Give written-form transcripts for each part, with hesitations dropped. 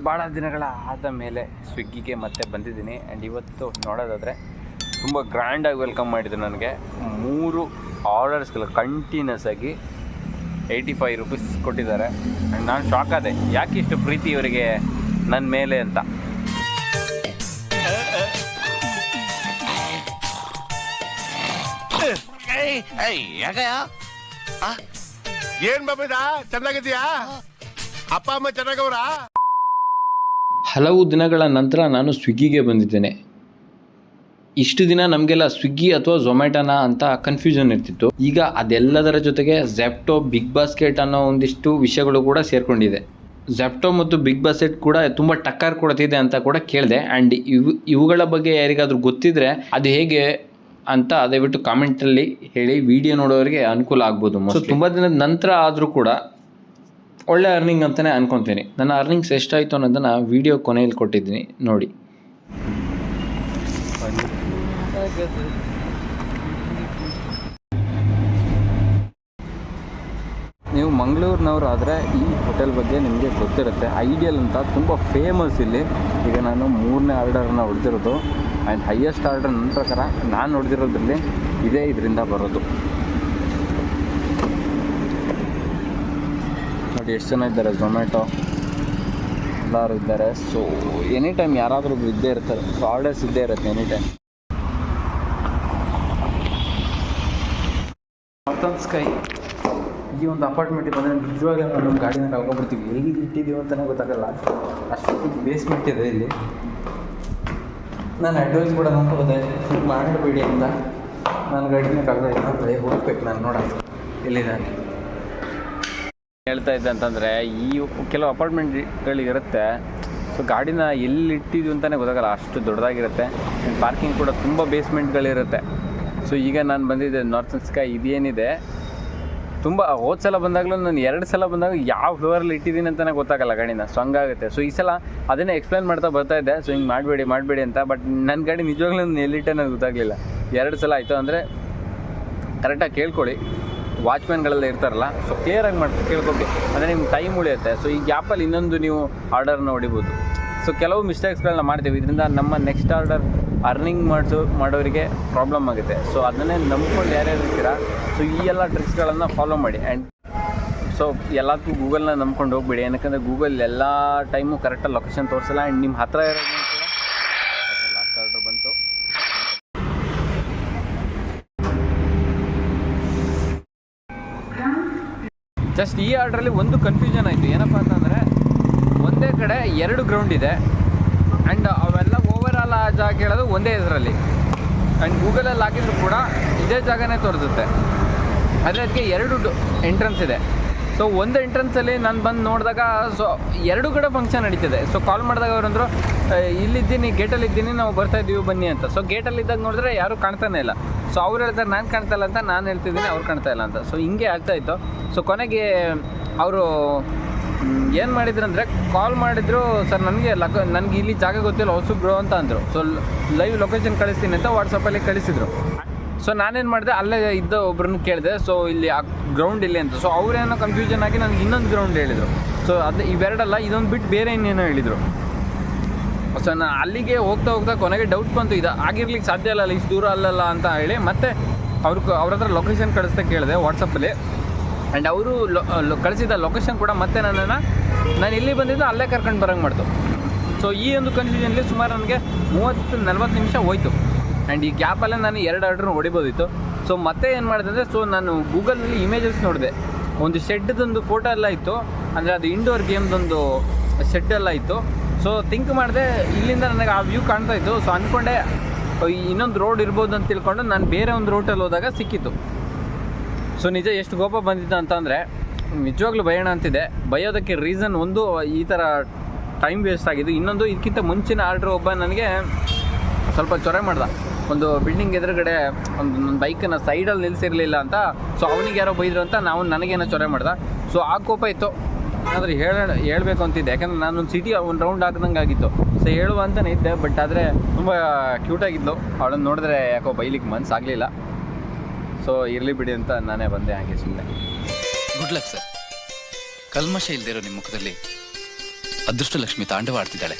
ಭಾಳ ದಿನಗಳ ಆದ ಮೇಲೆ ಸ್ವಿಗ್ಗಿಗೆ ಮತ್ತೆ ಬಂದಿದ್ದೀನಿ. ಆ್ಯಂಡ್ ಇವತ್ತು ನೋಡೋದಾದರೆ ತುಂಬ ಗ್ರ್ಯಾಂಡಾಗಿ ವೆಲ್ಕಮ್ ಮಾಡಿದ್ರು ನನಗೆ. 3 ಆರ್ಡರ್ಸ್ಗಳು ಕಂಟಿನ್ಯೂಸ್ ಆಗಿ 85 ರೂಪೀಸ್ ಕೊಟ್ಟಿದ್ದಾರೆ. ಆ್ಯಂಡ್ ನಾನು ಶಾಕ್ ಆದೆ, ಯಾಕೆ ಇಷ್ಟು ಪ್ರೀತಿ ಇವರಿಗೆ ನನ್ನ ಮೇಲೆ ಅಂತ. ಏನ್ ಬಾಬಿದಾ, ಚೆನ್ನಾಗಿದ್ಯಾ? ಅಪ್ಪ ಅಮ್ಮ ಚೆನ್ನಾಗವ್ರಾ? ಹಲವು ದಿನಗಳ ನಂತರ ನಾನು ಸ್ವಿಗ್ಗಿಗೆ ಬಂದಿದ್ದೇನೆ. ಇಷ್ಟು ದಿನ ನಮಗೆಲ್ಲ ಸ್ವಿಗ್ಗಿ ಅಥವಾ ಝೊಮ್ಯಾಟೋನ ಅಂತ ಕನ್ಫ್ಯೂಷನ್ ಇರ್ತಿತ್ತು. ಈಗ ಅದೆಲ್ಲದರ ಜೊತೆಗೆ ಝೆಪ್ಟೋ, ಬಿಗ್ ಬಾಸ್ಕೆಟ್ ಅನ್ನೋ ಒಂದಿಷ್ಟು ವಿಷಯಗಳು ಕೂಡ ಸೇರಿಕೊಂಡಿದೆ. ಝೆಪ್ಟೋ ಮತ್ತು ಬಿಗ್ ಬಾಸ್ಕೆಟ್ ಕೂಡ ತುಂಬ ಟಕ್ಕರ್ ಕೊಡ್ತಿದೆ ಅಂತ ಕೂಡ ಕೇಳಿದೆ. ಆ್ಯಂಡ್ ಇವುಗಳ ಬಗ್ಗೆ ಯಾರಿಗಾದ್ರೂ ಗೊತ್ತಿದ್ರೆ ಅದು ಹೇಗೆ ಅಂತ ದಯವಿಟ್ಟು ಕಾಮೆಂಟಲ್ಲಿ ಹೇಳಿ, ವಿಡಿಯೋ ನೋಡೋರಿಗೆ ಅನುಕೂಲ ಆಗ್ಬೋದು. ಸೊ ತುಂಬ ದಿನದ ನಂತರ ಆದರೂ ಕೂಡ ಒಳ್ಳೆ ಅರ್ನಿಂಗ್ ಅಂತಲೇ ಅನ್ಕೊತೀನಿ. ನನ್ನ ಅರ್ನಿಂಗ್ಸ್ ಎಷ್ಟಾಯಿತು ಅನ್ನೋದನ್ನು ವಿಡಿಯೋ ಕೊನೆಯಲ್ಲಿ ಕೊಟ್ಟಿದ್ದೀನಿ, ನೋಡಿ. ನೀವು ಮಂಗಳೂರಿನವ್ರು ಆದರೆ ಈ ಹೋಟೆಲ್ ಬಗ್ಗೆ ನಿಮಗೆ ಗೊತ್ತಿರುತ್ತೆ. ಐಡಿಯಲ್ ಅಂತ ತುಂಬ ಫೇಮಸ್ ಇಲ್ಲಿ. ಈಗ ನಾನು 3ನೇ ಆರ್ಡರ್ನ ಹೊಡೆದಿರೋದು. ಆ್ಯಂಡ್ ಹೈಯೆಸ್ಟ್ ಆರ್ಡರ್ ನನ್ನ ಪ್ರಕಾರ ನಾನು ಹೊಡೆದಿರೋದ್ರಲ್ಲಿ ಇದೇ ಇದರಿಂದ ಬರೋದು. ನೋಡಿ ಎಷ್ಟು ಜನ ಇದ್ದಾರೆ, ಝೊಮ್ಯಾಟೊ ಎಲ್ಲರೂ ಇದ್ದಾರೆ. ಸೊ ಎನಿ ಟೈಮ್ ಯಾರಾದರೂ ಇದ್ದೇ ಇರ್ತಾರೆ. ಸೊ ಆರ್ಡರ್ಸ್ ಇದ್ದೇ ಇರುತ್ತೆ ಎನಿ ಟೈಮ್. ನಾರ್ತನ್ ಸ್ಕೈ ಈ ಒಂದು ಅಪಾರ್ಟ್ಮೆಂಟಿಗೆ ಬಂದರೆ ನಿಜವಾಗ್ಲೂ ನಾವು ನಮ್ಮ ಗಾಡಿನ ಕಳ್ಕೊಂಡ್ಬಿಡ್ತೀವಿ. ಎಲ್ಲಿ ಇಟ್ಟಿದ್ದೀವಿ ಅಂತಲೇ ಗೊತ್ತಾಗಲ್ಲ, ಅಷ್ಟು ಬೇಸ್ಮೆಂಟ್ ಇದೆ ಇಲ್ಲಿ. ನಾನು ಅಡ್ವೈಸ್ ಕೂಡ ನೋಡ್ಕೋಬೋದೆ, ಮಾಡಬೇಡಿ ಅಂತ. ನಾನು ಗಾಡಿನ ಕಳ್ಕೊಂಡೆ, ಹೋಗ್ಬೇಕು ನಾನು ನೋಡೋದು ಎಲ್ಲಿದ್ದಾನೆ. ಹೇಳ್ತಾ ಇದ್ದೆ ಅಂತಂದರೆ, ಈ ಕೆಲವು ಅಪಾರ್ಟ್ಮೆಂಟ್ಗಳಿರುತ್ತೆ. ಸೊ ಗಾಡಿನ ಎಲ್ಲಿ ಇಟ್ಟಿದ್ವಿ ಅಂತಲೇ ಗೊತ್ತಾಗಲ್ಲ, ಅಷ್ಟು ದೊಡ್ಡದಾಗಿರುತ್ತೆ. ಪಾರ್ಕಿಂಗ್ ಕೂಡ ತುಂಬ ಬೇಸ್ಮೆಂಟ್ಗಳಿರುತ್ತೆ. ಸೊ ಈಗ ನಾನು ಬಂದಿದ್ದೆ ನಾರ್ತನ್ ಸ್ಕೈ. ಇದೇನಿದೆ ತುಂಬ ಹೋದ ಸಲ ಬಂದಾಗಲೂ ನಾನು 2 ಸಲ ಬಂದಾಗ ಯಾವ ಫ್ಲೋರಲ್ಲಿ ಇಟ್ಟಿದ್ದೀನಿ ಅಂತಲೇ ಗೊತ್ತಾಗಲ್ಲ ಗಾಡಿನ. ಸೊ ಹಂಗಾಗುತ್ತೆ. ಸೊ ಈ ಸಲ ಅದನ್ನೇ ಎಕ್ಸ್ಪ್ಲೇನ್ ಮಾಡ್ತಾ ಬರ್ತಾಯಿದ್ದೆ. ಸೊ ಹಿಂಗೆ ಮಾಡಬೇಡಿ ಅಂತ. ಬಟ್ ನನ್ನ ಗಾಡಿ ನಿಜವಾಗ್ಲೂ ನಾನು ಎಲ್ಲಿಟ್ಟೆ ನನಗೆ ಗೊತ್ತಾಗಲಿಲ್ಲ. 2 ಸಲ ಆಯಿತು. ಅಂದರೆ ಕರೆಕ್ಟಾಗಿ ಕೇಳ್ಕೊಳ್ಳಿ, ವಾಚ್ಮ್ಯಾನ್ಗಳೆಲ್ಲ ಇರ್ತಾರಲ್ಲ. ಸೊ ಕ್ಲಿಯರಾಗಿ ಕೇಳ್ಕೊಬೇಕು, ಅಂದರೆ ನಿಮ್ಗೆ ಟೈಮ್ ಉಳಿಯುತ್ತೆ. ಸೊ ಈ ಗ್ಯಾಪಲ್ಲಿ ಇನ್ನೊಂದು ನೀವು ಆರ್ಡರ್ನ ಹೊಡಿಬೋದು. ಸೊ ಕೆಲವು ಮಿಸ್ಟೇಕ್ಸ್ಗಳನ್ನ ಮಾಡ್ತೀವಿ, ಇದರಿಂದ ನಮ್ಮ ನೆಕ್ಸ್ಟ್ ಆರ್ಡರ್ ಅರ್ನಿಂಗ್ ಮಾಡೋರಿಗೆ ಪ್ರಾಬ್ಲಮ್ ಆಗುತ್ತೆ. ಸೊ ಅದನ್ನೇ ನಂಬ್ಕೊಂಡು ಯಾರ್ಯಾರು ಇರ್ತೀರಾ, ಸೊ ಈ ಎಲ್ಲ ಟ್ರಿಕ್ಸ್ಗಳನ್ನು ಫಾಲೋ ಮಾಡಿ. ಆ್ಯಂಡ್ ಸೊ ಎಲ್ಲದಕ್ಕೂ ಗೂಗಲ್ನ ನಂಬ್ಕೊಂಡು ಹೋಗ್ಬೇಡಿ. ಏನಕ್ಕೆ ಗೂಗಲ್ ಎಲ್ಲ ಟೈಮು ಕರೆಕ್ಟಾಗಿ ಲೊಕೇಶನ್ ತೋರಿಸಲ್ಲ. ಆ್ಯಂಡ್ ನಿಮ್ಮ ಹತ್ರ ಇರೋದು ಕೂಡ ಲಾಸ್ಟ್ ಆರ್ಡರ್ ಬಂತು. ಜಸ್ಟ್ ಈ ಆರ್ಡ್ರಲ್ಲಿ ಒಂದು ಕನ್ಫ್ಯೂಷನ್ ಆಯಿತು. ಏನಪ್ಪ ಅಂತಂದರೆ, ಒಂದೇ ಕಡೆ 2 ಗ್ರೌಂಡ್ ಇದೆ. ಆ್ಯಂಡ್ ಅವೆಲ್ಲ ಓವರ್ ಆಲ್ ಆ ಜಾಗ ಹೇಳೋದು ಒಂದೇ ಇದರಲ್ಲಿ. ಆ್ಯಂಡ್ ಗೂಗಲಲ್ಲಿ ಹಾಕಿದ್ರು ಕೂಡ ಇದೇ ಜಾಗನೇ ತೋರಿಸುತ್ತೆ. ಆದರೆ ಅದಕ್ಕೆ 2 ಎಂಟ್ರೆನ್ಸ್ ಇದೆ. ಸೊ ಒಂದು ಎಂಟ್ರೆನ್ಸಲ್ಲಿ ನಾನು ಬಂದು ನೋಡಿದಾಗ ಸೊ 2 ಕಡೆ ಫಂಕ್ಷನ್ ನಡೀತಿದೆ. ಸೊ ಕಾಲ್ ಮಾಡಿದಾಗ ಅವರಂದರು, ಇಲ್ಲಿದ್ದೀನಿ, ಗೇಟಲ್ಲಿದ್ದೀನಿ, ನಾವು ಬರ್ತಾಯಿದ್ದೀವಿ ಬನ್ನಿ ಅಂತ. ಸೊ ಗೇಟಲ್ಲಿದ್ದಾಗ ನೋಡಿದ್ರೆ ಯಾರೂ ಕಾಣ್ತಾನೆ ಇಲ್ಲ. ಸೊ ಅವ್ರು ಹೇಳ್ತಾರೆ ನಾನು ಕಾಣ್ತಾ ಇಲ್ಲ ಅಂತ, ನಾನು ಹೇಳ್ತಿದ್ದೀನಿ ಅವ್ರು ಕಾಣ್ತಾ ಇಲ್ಲ ಅಂತ. ಸೊ ಹಿಂಗೆ ಆಗ್ತಾಯಿತ್ತು. ಸೊ ಕೊನೆಗೆ ಅವರು ಏನು ಮಾಡಿದ್ರು ಅಂದರೆ, ಕಾಲ್ ಮಾಡಿದ್ರು, ಸರ್ ನನಗೆ ಇಲ್ಲಿ ಜಾಗ ಗೊತ್ತಿಲ್ಲ, ಹೊಸಬ್ರು ಅಂತ ಅಂದರು. ಸೊ ಲೈವ್ ಲೊಕೇಶನ್ ಕಳಿಸ್ತೀನಿ ಅಂತ ವಾಟ್ಸಪ್ಪಲ್ಲಿ ಕಳಿಸಿದ್ರು. ಸೊ ನಾನೇನು ಮಾಡಿದೆ, ಅಲ್ಲೇ ಇದ್ದ ಒಬ್ರನ್ನ ಕೇಳಿದೆ, ಸೊ ಇಲ್ಲಿ ಆ ಗ್ರೌಂಡ್ ಇಲ್ಲಿ ಅಂತ. ಸೊ ಅವರೇನೋ ಕನ್ಫ್ಯೂಷನ್ ಆಗಿ ನನಗೆ ಇನ್ನೊಂದು ಗ್ರೌಂಡ್ ಹೇಳಿದರು. ಸೊ ಅದು ಇವೆರಡಲ್ಲ, ಇದೊಂದು ಬಿಟ್ಟು ಬೇರೆ ಇನ್ನೇನೋ ಹೇಳಿದರು. ಸೊ ನಾನು ಅಲ್ಲಿಗೆ ಹೋಗ್ತಾ ಕೊನೆಗೆ ಡೌಟ್ ಬಂತು, ಇದು ಆಗಿರ್ಲಿಕ್ಕೆ ಸಾಧ್ಯ ಇಲ್ಲ, ಇಷ್ಟು ದೂರ ಅಲ್ಲಲ್ಲ ಅಂತ ಹೇಳಿ ಮತ್ತೆ ಅವ್ರ ಹತ್ರ ಲೊಕೇಶನ್ ಕಳಿಸ್ತಾ ಕೇಳಿದೆ ವಾಟ್ಸಪ್ಪಲ್ಲಿ. ಆ್ಯಂಡ್ ಅವರು ಕಳಿಸಿದ ಲೊಕೇಶನ್ ಕೂಡ ಮತ್ತೆ ನಾನು ಇಲ್ಲಿ ಬಂದಿದ್ದು ಅಲ್ಲೇ ಕರ್ಕೊಂಡು ಬರೋಂಗೆ ಮಾಡ್ತು. ಸೊ ಈ ಒಂದು ಕನ್ಫ್ಯೂಷನ್ಲಿ ಸುಮಾರು ನನಗೆ 30-40 ನಿಮಿಷ ಹೋಯಿತು. ಆ್ಯಂಡ್ ಈ ಗ್ಯಾಪಲ್ಲೇ ನಾನು 2 ಆರ್ಡ್ರನ್ನ ಹೊಡಿಬೋದಿತ್ತು. ಸೊ ಮತ್ತೆ ಏನು ಮಾಡಿದೆ ಅಂದರೆ, ಸೊ ನಾನು ಗೂಗಲಲ್ಲಿ ಇಮೇಜಸ್ ನೋಡಿದೆ. ಒಂದು ಶೆಡ್ದೊಂದು ಫೋಟೋ ಎಲ್ಲ ಇತ್ತು, ಅಂದರೆ ಅದು ಇಂಡೋರ್ ಗೇಮ್ದೊಂದು ಶೆಡ್ ಎಲ್ಲ ಇತ್ತು. ಸೊ ಥಿಂಕ್ ಮಾಡಿದೆ, ಇಲ್ಲಿಂದ ನನಗೆ ಆ ವ್ಯೂ ಕಾಣ್ತಾ ಇತ್ತು. ಸೊ ಅಂದ್ಕೊಂಡೆ ಇನ್ನೊಂದು ರೋಡ್ ಇರ್ಬೋದು ಅಂತ ತಿಳ್ಕೊಂಡು ನಾನು ಬೇರೆ ಒಂದು ರೋಟಲ್ಲಿ ಹೋದಾಗ ಸಿಕ್ಕಿತ್ತು. ಸೊ ನಿಜ ಎಷ್ಟು ಕೋಪ ಬಂದಿತ್ತು ಅಂತಂದರೆ, ನಿಜವಾಗ್ಲೂ ಭಯೋಣ ಅಂತಿದೆ. ಬಯೋದಕ್ಕೆ ರೀಸನ್ ಒಂದು, ಈ ಥರ ಟೈಮ್ ವೇಸ್ಟ್ ಆಗಿದ್ದು. ಇನ್ನೊಂದು, ಇದಕ್ಕಿಂತ ಮುಂಚಿನ ಆರ್ಡ್ರ್ ಒಬ್ಬ ನನಗೆ ಸ್ವಲ್ಪ ಚೊರೆ ಮಾಡ್ದ. ಒಂದು ಬಿಲ್ಡಿಂಗ್ ಎದುರುಗಡೆ ಒಂದು ಬೈಕನ್ನು ಸೈಡಲ್ಲಿ ನಿಲ್ಲಿಸಿರಲಿಲ್ಲ ಅಂತ. ಸೊ ಅವನಿಗೆ ಯಾರೋ ಬೈದರು ಅಂತ ನನಗೇನೋ ಚೊರೆ ಮಾಡ್ದ. ಸೊ ಆ ಕೋಪ ಇತ್ತು. ಆದರೆ ಹೇಳಬೇಕು ಅಂತಿದ್ದೆ, ಯಾಕಂದರೆ ನಾನೊಂದು ಸಿಟಿ ಒಂದು ರೌಂಡ್ ಹಾಕಿದಂಗೆ ಆಗಿತ್ತು. ಸೊ ಹೇಳುವ ಅಂತಲೇ ಇದ್ದೆ. ಬಟ್ ಆದರೆ ತುಂಬ ಕ್ಯೂಟಾಗಿದ್ಲು. ಅವಳನ್ನು ನೋಡಿದ್ರೆ ಯಾಕೋ ಬೈಲಿಕ್ಕೆ ಮನಸ್ಸಾಗಲಿಲ್ಲ. ಸೊ ಇರಲಿ ಬಿಡಿ ಅಂತ ನಾನೇ ಬಂದೆ ಹಾಗೆ ಸುಮ್ಮನೆ. Good luck sir. ಕಲ್ಮಶ ಇಲ್ದಿರೋ ನಿಮ್ಮ ಮುಖದಲ್ಲಿ ಅದೃಷ್ಟ ಲಕ್ಷ್ಮಿ ತಾಂಡವ ಆಡ್ತಿದ್ದಾಳೆ.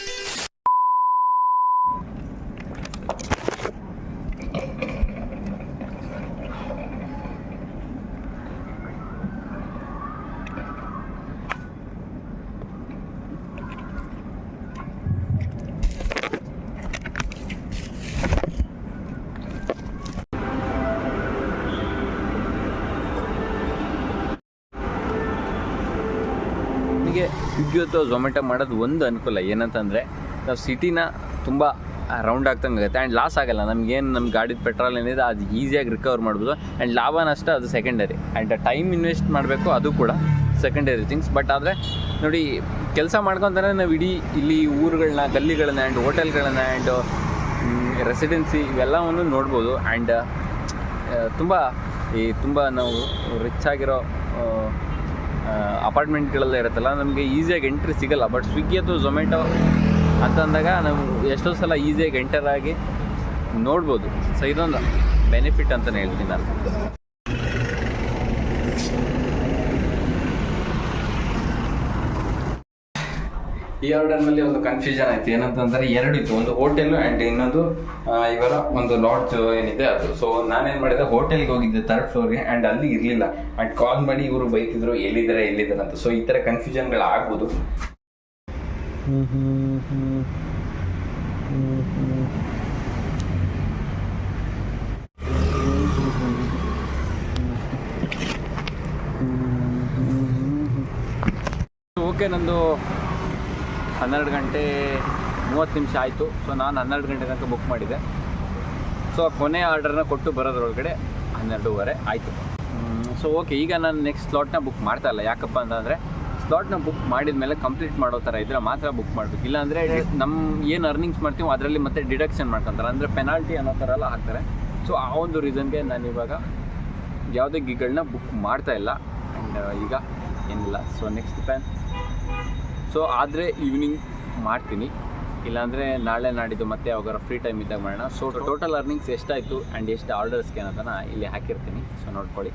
ನಮಗೆ ಸ್ವಿಗ್ಗಿ ಅಥವಾ ಝೊಮ್ಯಾಟೊ ಮಾಡೋದು ಒಂದು ಅನುಕೂಲ ಏನಂತಂದರೆ ನಾವು ಸಿಟಿನ ತುಂಬ ರೌಂಡ್ ಆಗ್ತಂಗೆ ಆಗುತ್ತೆ ಆ್ಯಂಡ್ ಲಾಸ್ ಆಗೋಲ್ಲ. ನಮಗೇನು ನಮ್ಮ ಗಾಡಿದ ಪೆಟ್ರೋಲ್ ಏನಿದೆ ಅದು ಈಸಿಯಾಗಿ ರಿಕವರ್ ಮಾಡ್ಬೋದು. ಆ್ಯಂಡ್ ಲಾಭ ನಷ್ಟ ಅದು ಸೆಕೆಂಡರಿ. ಆ್ಯಂಡ್ ಟೈಮ್ ಇನ್ವೆಸ್ಟ್ ಮಾಡಬೇಕು, ಅದು ಕೂಡ ಸೆಕೆಂಡರಿ ಥಿಂಗ್ಸ್. ಬಟ್ ಆದರೆ ನೋಡಿ, ಕೆಲಸ ಮಾಡ್ಕೊತಾರೆ ನಾವು ಇಡೀ ಇಲ್ಲಿ ಊರುಗಳನ್ನ, ಗಲ್ಲಿಗಳನ್ನ, ಆ್ಯಂಡ್ ಹೋಟೆಲ್ಗಳನ್ನ, ಆ್ಯಂಡ್ ರೆಸಿಡೆನ್ಸಿ ಇವೆಲ್ಲವನ್ನು ನೋಡ್ಬೋದು. ಆ್ಯಂಡ್ ತುಂಬ ನಾವು ರಿಚ್ ಆಗಿರೋ ಅಪಾರ್ಟ್ಮೆಂಟ್ಗಳೆಲ್ಲ ಇರುತ್ತಲ್ಲ, ನಮಗೆ ಈಸಿಯಾಗಿ ಎಂಟ್ರಿ ಸಿಗೋಲ್ಲ. ಬಟ್ ಸ್ವಿಗ್ಗಿ ಅಥವಾ ಝೊಮ್ಯಾಟೊ ಅಂತಂದಾಗ ನಾವು ಎಷ್ಟೋ ಸಲ ಈಸಿಯಾಗಿ ಎಂಟರ್ ಆಗಿ ನೋಡ್ಬೋದು. ಸೊ ಇದೊಂದು ಬೆನಿಫಿಟ್ ಅಂತಲೇ ಹೇಳ್ತೀನಿ ನಾನು. ಈ ಆರ್ಡರ್ನಲ್ಲಿ ಒಂದು ಕನ್ಫ್ಯೂಷನ್ ಆಯಿತು. ಏನಂತಂದರೆ ಎರಡಿತ್ತು, ಒಂದು ಹೋಟೆಲು ಆ್ಯಂಡ್ ಇನ್ನೊಂದು ಇವರ ಒಂದು ಲಾಡ್ಜ್ ಏನಿದೆ ಅದು. ಸೊ ನಾನೇನು ಮಾಡಿದೆ, ಹೋಟೆಲ್ಗೆ ಹೋಗಿದ್ದೆ 3rd ಫ್ಲೋರ್ಗೆ, ಆ್ಯಂಡ್ ಅಲ್ಲಿ ಇರಲಿಲ್ಲ. ಆ್ಯಂಡ್ ಕಾಲ್ ಮಾಡಿ ಇವರು ಬೈತಿದ್ರು ಎಲ್ಲಿದ್ದಾರೆ ಅಂತ. ಸೊ ಈ ಥರ ಕನ್ಫ್ಯೂಷನ್ಗಳು ಆಗ್ಬೋದು. ಓಕೆ, ನಂದು 12 ಗಂಟೆ 30 ನಿಮಿಷ ಆಯಿತು. ಸೊ ನಾನು 12 ಗಂಟೆ ತನಕ ಬುಕ್ ಮಾಡಿದ್ದೆ. ಸೊ ಕೊನೆ ಆರ್ಡರ್ನ ಕೊಟ್ಟು ಬರೋದ್ರೊಳಗಡೆ 12:30 ಆಯಿತು. ಸೊ ಓಕೆ, ಈಗ ನಾನು ನೆಕ್ಸ್ಟ್ ಸ್ಲಾಟ್ನ ಬುಕ್ ಮಾಡ್ತಾ ಇಲ್ಲ. ಯಾಕಪ್ಪ ಅಂತಂದರೆ ಸ್ಲಾಟ್ನ ಬುಕ್ ಮಾಡಿದ ಮೇಲೆ ಕಂಪ್ಲೀಟ್ ಮಾಡೋ ಥರ ಇದ್ದರೆ ಮಾತ್ರ ಬುಕ್ ಮಾಡಬೇಕು. ಇಲ್ಲಾಂದರೆ ನಮ್ಮ ಏನು ಅರ್ನಿಂಗ್ಸ್ ಮಾಡ್ತೀವೋ ಅದರಲ್ಲಿ ಮತ್ತೆ ಡಿಡಕ್ಷನ್ ಮಾಡ್ಕೊತಾರೆ, ಅಂದರೆ ಪೆನಾಲ್ಟಿ ಅನ್ನೋ ಥರ ಎಲ್ಲ ಹಾಕ್ತಾರೆ. ಸೊ ಆ ಒಂದು ರೀಸನ್ಗೆ ನಾನು ಇವಾಗ ಯಾವುದೇ ಗಿಗ್ಗಳನ್ನ ಬುಕ್ ಮಾಡ್ತಾ ಇಲ್ಲ. ಆ್ಯಂಡ್ ಈಗ ಏನಿಲ್ಲ. ಸೊ ನೆಕ್ಸ್ಟ್ ಪ್ಲ್ಯಾನ್, ಸೊ ಆದರೆ ಈವ್ನಿಂಗ್ ಮಾಡ್ತೀನಿ, ಇಲ್ಲಾಂದರೆ ನಾಳೆ ನಾಡಿದ್ದು ಮತ್ತೆ ಯಾವಾಗಾರ ಫ್ರೀ ಟೈಮ್ ಇದ್ದಾಗ ಮಾಡೋಣ. ಸೊ ಟೋಟಲ್ ಅರ್ನಿಂಗ್ಸ್ ಎಷ್ಟಾಯಿತು ಆ್ಯಂಡ್ ಎಷ್ಟು ಆರ್ಡರ್ಸ್ಗೆ ಅನ್ನೋದನ್ನು ಇಲ್ಲಿ ಹಾಕಿರ್ತೀನಿ. ಸೊ ನೋಡ್ಕೊಳ್ಳಿ.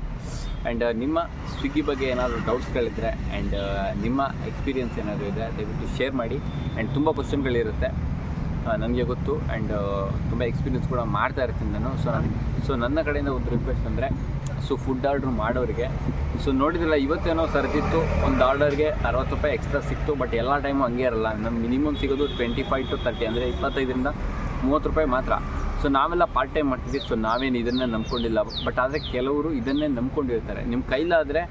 ಆ್ಯಂಡ್ ನಿಮ್ಮ ಸ್ವಿಗ್ಗಿ ಬಗ್ಗೆ ಏನಾದರೂ ಡೌಟ್ಸ್ಗಳಿದ್ದರೆ ಆ್ಯಂಡ್ ನಿಮ್ಮ ಎಕ್ಸ್ಪೀರಿಯನ್ಸ್ ಏನಾದರೂ ಇದ್ದರೆ ದಯವಿಟ್ಟು ಶೇರ್ ಮಾಡಿ. ಆ್ಯಂಡ್ ತುಂಬ ಕ್ವಶನ್ಗಳಿರುತ್ತೆ, ನನಗೆ ಗೊತ್ತು. ಆ್ಯಂಡ್ ತುಂಬ ಎಕ್ಸ್ಪೀರಿಯನ್ಸ್ ಕೂಡ ಮಾಡ್ತಾ ಇರ್ತೀನಿ ನಾನು. ಸೊ ನನ್ನ ಕಡೆಯಿಂದ ಒಂದು ರಿಕ್ವೆಸ್ಟ್ ಅಂದರೆ, ಸೊ ಫುಡ್ ಆರ್ಡ್ರ್ ಮಾಡೋರಿಗೆ, ಸೊ ನೋಡಿದ್ರಲ್ಲ ಇವತ್ತೇನೋ ಸರ್ದಿತ್ತು, ಒಂದು ಆರ್ಡರ್ಗೆ 60 ರೂಪಾಯಿ ಎಕ್ಸ್ಟ್ರಾ ಸಿಕ್ತು. ಬಟ್ ಎಲ್ಲ ಟೈಮು ಹಂಗೆ ಇರಲ್ಲ. ನಮ್ಗೆ ಮಿನಿಮಮ್ ಸಿಗೋದು 25 to 30, ಅಂದರೆ 25ರಿಂದ 30 ರೂಪಾಯಿ ಮಾತ್ರ. ಸೊ ನಾವೆಲ್ಲ ಪಾರ್ಟ್ ಟೈಮ್ ಮಾಡ್ತಿದ್ದೀವಿ. ಸೊ ನಾವೇನು ಇದನ್ನೇ ನಂಬ್ಕೊಂಡಿಲ್ಲ. ಬಟ್ ಆದರೆ ಕೆಲವರು ಇದನ್ನೇ ನಂಬ್ಕೊಂಡಿರ್ತಾರೆ. ನಿಮ್ಮ ಕೈಲಾದರೆ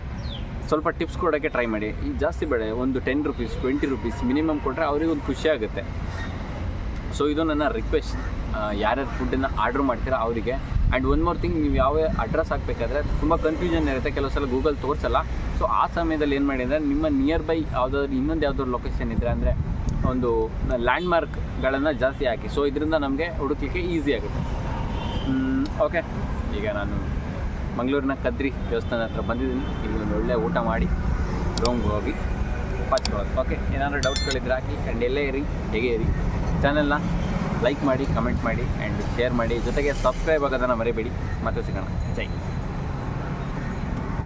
ಸ್ವಲ್ಪ ಟಿಪ್ಸ್ ಕೊಡೋಕ್ಕೆ ಟ್ರೈ ಮಾಡಿ. ಈಗ ಜಾಸ್ತಿ ಬೇಡ, ಒಂದು 10 ರೂಪೀಸ್ 20 ರೂಪೀಸ್ ಮಿನಿಮಮ್ ಕೊಟ್ಟರೆ ಅವ್ರಿಗೆ ಒಂದು ಖುಷಿ ಆಗುತ್ತೆ. ಸೊ ಇದು ನನ್ನ ರಿಕ್ವೆಸ್ಟ್, ಯಾರ್ಯಾರು ಫುಡ್ಡನ್ನು ಆರ್ಡ್ರ್ ಮಾಡ್ತೀರಾ ಅವರಿಗೆ. ಆ್ಯಂಡ್ ಒನ್ ಮೋರ್ ಥಿಂಗ್, ನೀವು ಯಾವ ಅಡ್ರೆಸ್ ಹಾಕಬೇಕಾದ್ರೆ ತುಂಬ ಕನ್ಫ್ಯೂಷನ್ ಇರುತ್ತೆ, ಕೆಲವು ಸಲ ಗೂಗಲ್ ತೋರಿಸಲ್ಲ. ಸೊ ಆ ಸಮಯದಲ್ಲಿ ಏನು ಮಾಡಿ ಅಂದರೆ, ನಿಮ್ಮ ನಿಯರ್ ಬೈ ಇನ್ನೊಂದು ಲೊಕೇಶನ್ ಇದ್ದರೆ, ಅಂದರೆ ಒಂದು ಲ್ಯಾಂಡ್ಮಾರ್ಕ್ಗಳನ್ನು ಜಾಸ್ತಿ ಹಾಕಿ. ಸೊ ಇದರಿಂದ ನಮಗೆ ಹುಡುಕಲಿಕ್ಕೆ ಈಸಿ ಆಗುತ್ತೆ. ಓಕೆ, ಈಗ ನಾನು ಮಂಗಳೂರಿನ ಕದ್ರಿ ದೇವಸ್ಥಾನ ಹತ್ರ ಬಂದಿದ್ದೀನಿ. ಇಲ್ಲಿ ಒಂದು ಒಳ್ಳೆ ಊಟ ಮಾಡಿ ರೂಮ್ಗೆ ಹೋಗಿ ಪಚ್ಕೊಳ್ಳೋದು. ಓಕೆ, ಏನಾದರೂ ಡೌಟ್ಸ್ಗಳಿದ್ರೆ ಹಾಕಿ. ಆ್ಯಂಡ್ ಎಲ್ಲೇ ಇರಿ, ಹೇಗೆ ಇರಿ, ಚಾನೆಲ್ನ ಲೈಕ್ ಮಾಡಿ, ಕಮೆಂಟ್ ಮಾಡಿ, ಆ್ಯಂಡ್ ಶೇರ್ ಮಾಡಿ. ಜೊತೆಗೆ ಸಬ್ಸ್ಕ್ರೈಬ್ ಆಗೋದನ್ನು ಮರಿಬೇಡಿ. ಮತ್ತೆ ಸಿಗೋಣ. ಜೈ.